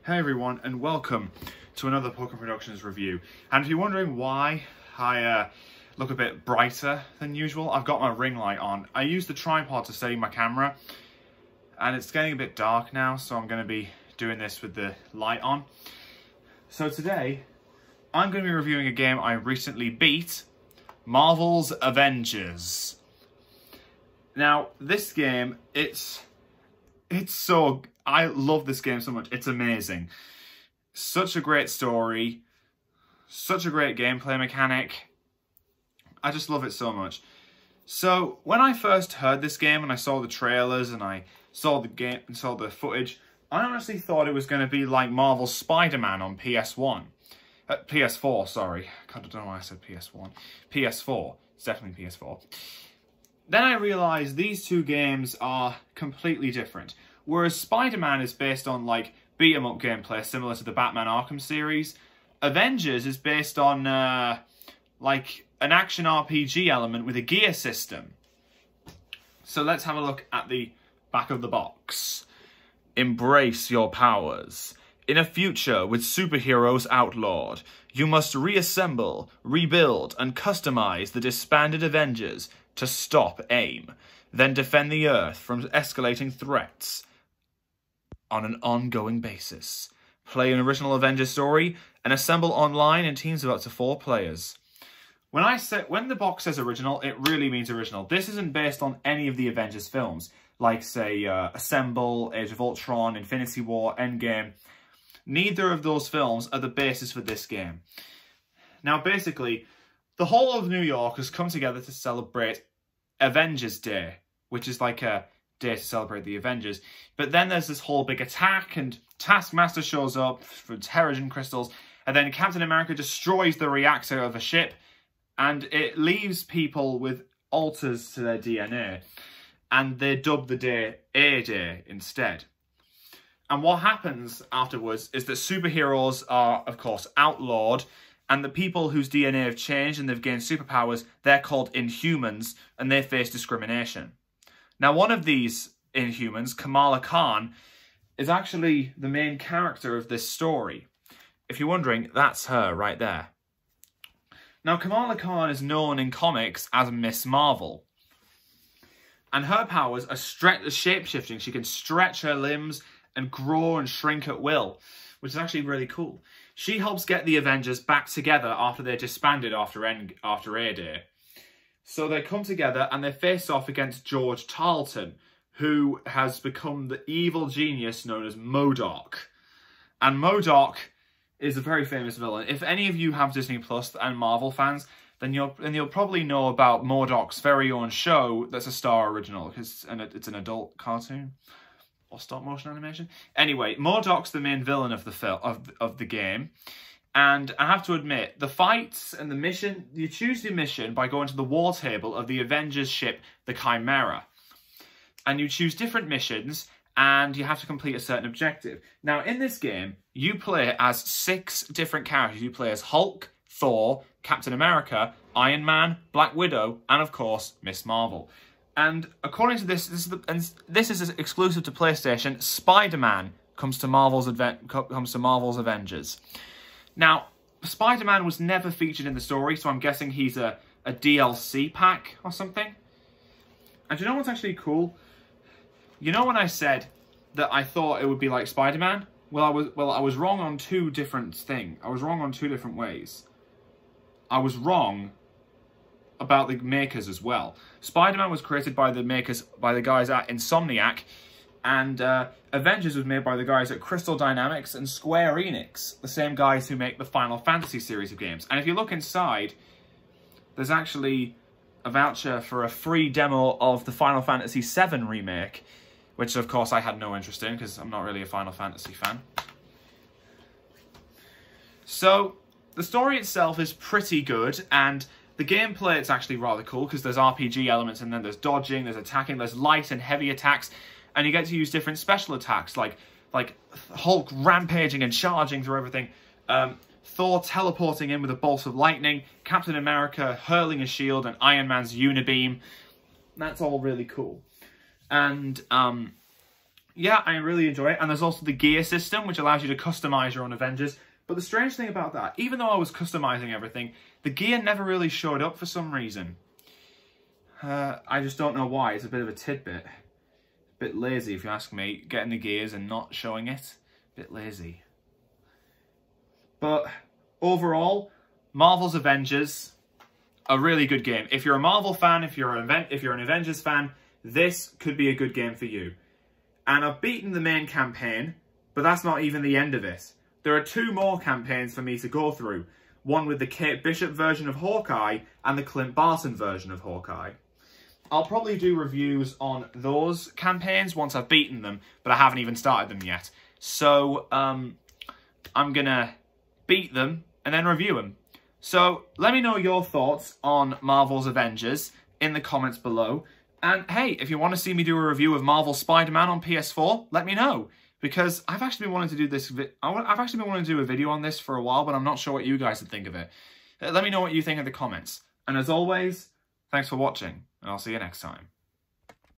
Hey everyone, and welcome to another Pokemon Productions review. And if you're wondering why I look a bit brighter than usual, I've got my ring light on. I use the tripod to steady my camera, and it's getting a bit dark now, so I'm going to be doing this with the light on. So today, I'm going to be reviewing a game I recently beat, Marvel's Avengers. Now, this game, I love this game so much. It's amazing. Such a great story. Such a great gameplay mechanic. I just love it so much. So, when I first heard this game and I saw the trailers and I saw the game and saw the footage, I honestly thought it was going to be like Marvel's Spider-Man on PS4, sorry. God, I don't know why I said PS1. PS4. It's definitely PS4. Then I realised these two games are completely different. Whereas Spider-Man is based on, like, beat-em-up gameplay similar to the Batman Arkham series, Avengers is based on, like, an action RPG element with a gear system. So let's have a look at the back of the box. Embrace your powers. In a future with superheroes outlawed, you must reassemble, rebuild, and customize the disbanded Avengers to stop AIM, then defend the Earth from escalating threats on an ongoing basis. Play an original Avengers story and assemble online in teams of up to 4 players. When the box says original, it really means original. This isn't based on any of the Avengers films, like, say, Assemble, Age of Ultron, Infinity War, Endgame. Neither of those films are the basis for this game. Now, basically, the whole of New York has come together to celebrate Avengers Day, which is like a day to celebrate the Avengers. But then there's this whole big attack, and Taskmaster shows up for Terrigen crystals, and then Captain America destroys the reactor of a ship, and it leaves people with alters to their DNA, and they dub the day A-Day instead. And what happens afterwards is that superheroes are, of course, outlawed, and the people whose DNA have changed and they've gained superpowers, they're called Inhumans, and they face discrimination. Now, one of these Inhumans, Kamala Khan, is actually the main character of this story. If you're wondering, that's her right there. Now, Kamala Khan is known in comics as Miss Marvel. And her powers are shape-shifting. She can stretch her limbs and grow and shrink at will, which is actually really cool. She helps get the Avengers back together after they're disbanded after A-Day. So they come together and they face off against George Tarleton, who has become the evil genius known as Modok. And Modok is a very famous villain. If any of you have Disney Plus and Marvel fans, then you'll probably know about Modok's very own show that's a Star original, because it's an adult cartoon. Or stop-motion animation. Anyway, Modok's the main villain of the game. And I have to admit, the fights and the mission, you choose the mission by going to the war table of the Avengers ship, the Chimera. And you choose different missions, and you have to complete a certain objective. Now, in this game, you play as 6 different characters. You play as Hulk, Thor, Captain America, Iron Man, Black Widow, and of course, Miss Marvel. And according to this is exclusive to PlayStation, Spider-Man comes to Marvel's Avengers. Now, Spider-Man was never featured in the story, so I'm guessing he's a DLC pack or something. And you know what's actually cool? You know when I said that I thought it would be like Spider-Man? Well, I was wrong on 2 different things. I was wrong on 2 different ways. I was wrong about the makers as well. Spider-Man was created by the guys at Insomniac, and Avengers was made by the guys at Crystal Dynamics and Square Enix, the same guys who make the Final Fantasy series of games. And if you look inside, there's actually a voucher for a free demo of the Final Fantasy VII remake, which of course I had no interest in because I'm not really a Final Fantasy fan. So, the story itself is pretty good, and the gameplay, it's actually rather cool because there's RPG elements, and then there's dodging, there's attacking, there's light and heavy attacks, and you get to use different special attacks like Hulk rampaging and charging through everything, Thor teleporting in with a bolt of lightning, Captain America hurling a shield, and Iron Man's unibeam. That's all really cool. And yeah, I really enjoy it. And there's also the gear system, which allows you to customize your own Avengers. But the strange thing about that, even though I was customizing everything, the gear never really showed up for some reason. I just don't know why. It's a bit of a tidbit. A bit lazy, if you ask me, getting the gears and not showing it. A bit lazy. But overall, Marvel's Avengers, a really good game. If you're a Marvel fan, if you're an Avengers fan, this could be a good game for you. And I've beaten the main campaign, but that's not even the end of it. There are 2 more campaigns for me to go through. One with the Kate Bishop version of Hawkeye and the Clint Barton version of Hawkeye. I'll probably do reviews on those campaigns once I've beaten them, but I haven't even started them yet. So, I'm gonna beat them and then review them. So, let me know your thoughts on Marvel's Avengers in the comments below. And hey, if you want to see me do a review of Marvel Spider-Man on PS4, let me know. Because I've actually been wanting to do this. I've actually been wanting to do a video on this for a while, but I'm not sure what you guys would think of it. Let me know what you think in the comments. And as always, thanks for watching, and I'll see you next time.